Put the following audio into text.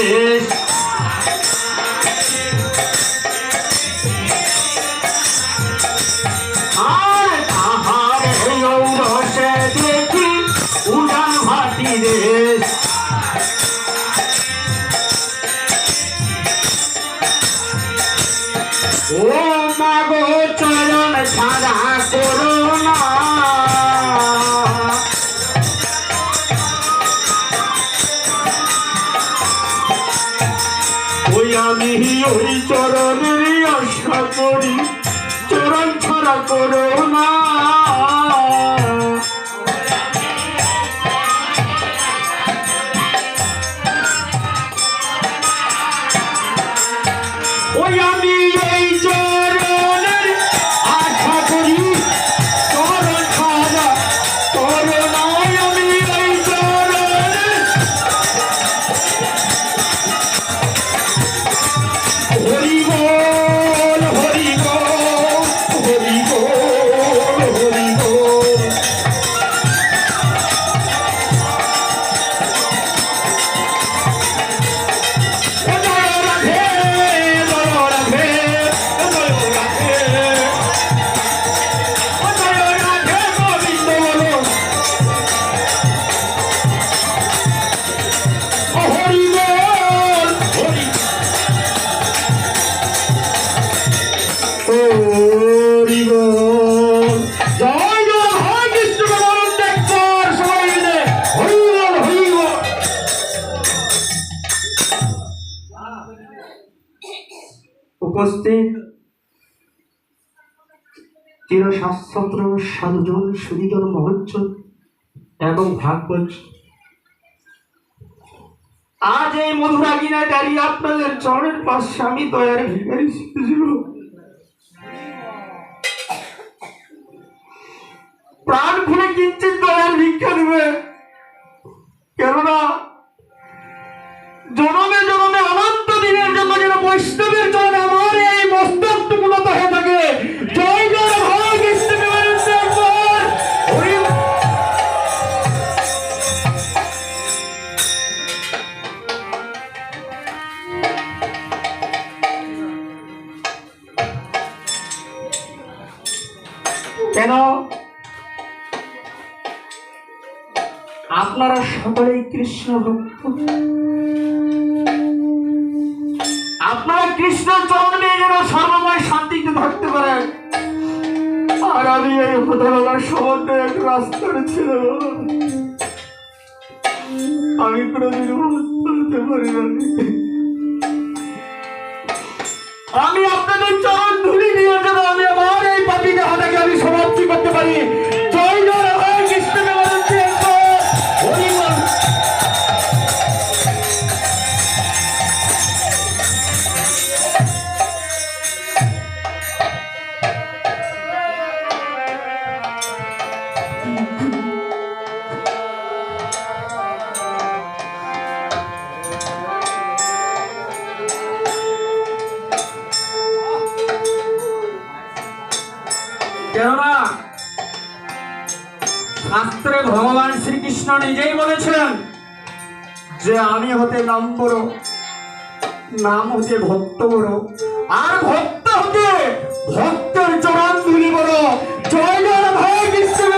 দেশ। আর তাহার ঔরসে দেখি উড়ান ভাটি দেশ। ও মাগো চরণ ছাড়া করো না, ওই আমি ওই চরণের আশা করি, চরণ ছাড়া করো না। ওই আমি এই চরণের আশা করি, চরণ ছাড়া করো না। আমি এই চরণের হরি বল হরি বল হরি বল হরি বল। জয় রাধে জয় রাধে জয় রাধে, জয় রাধে গোবিন্দ বলো, হরি বল হরি হরি বল। জয় জয় হয় কৃষ্ণ বলুন দেখবার সবাই মিলে হরি বল হরি বল। উপস্থিত চিরশাস্ত্র সাধুজন সুদীজন মহোৎসব এবং ভাগবত, আজ এই মধুরাগিনায় দাঁড়িয়ে আপনাদের চরণের পাশে আমি দয়ার ভিখারি ছিল। প্রাণ খুলে কিঞ্চিত দয়ার ভিক্ষা দিবে, কেননা জনমে জনমে অনন্ত দিনের জন্য যেন বৈষ্ণবের চরণে আমার এই মস্তকটুকু নত হয়ে থাকে। জয় জয় হয় কৃষ্ণ হরি। কেন আপনারা সকলেই কৃষ্ণ ভক্ত, আপনারা কৃষ্ণ চরণে যেন সর্বময় শান্তিতে থাকতে পারেন। আর আমি এই হতভাগার সম্বন্ধে এক রাস্তার ছিল, আমি কোনোদিন বলতে পারি না। আমি আপনাদের চরণ ধুলি নিয়ে যেন আমি আমার এই পাপী দেহটাকে আমি সমাপ্তি করতে পারি। জয় জয় হয় কৃষ্ণ হরি বল। কেননা শাস্ত্রে ভগবান শ্রীকৃষ্ণ নিজেই বলেছিলেন যে আমি হতে নাম বড়, নাম হতে ভক্ত বড়, আর ভক্ত হতে ভক্তের চরণ ধুলি বড়। জয় জয় ভাই কৃষ্ণ।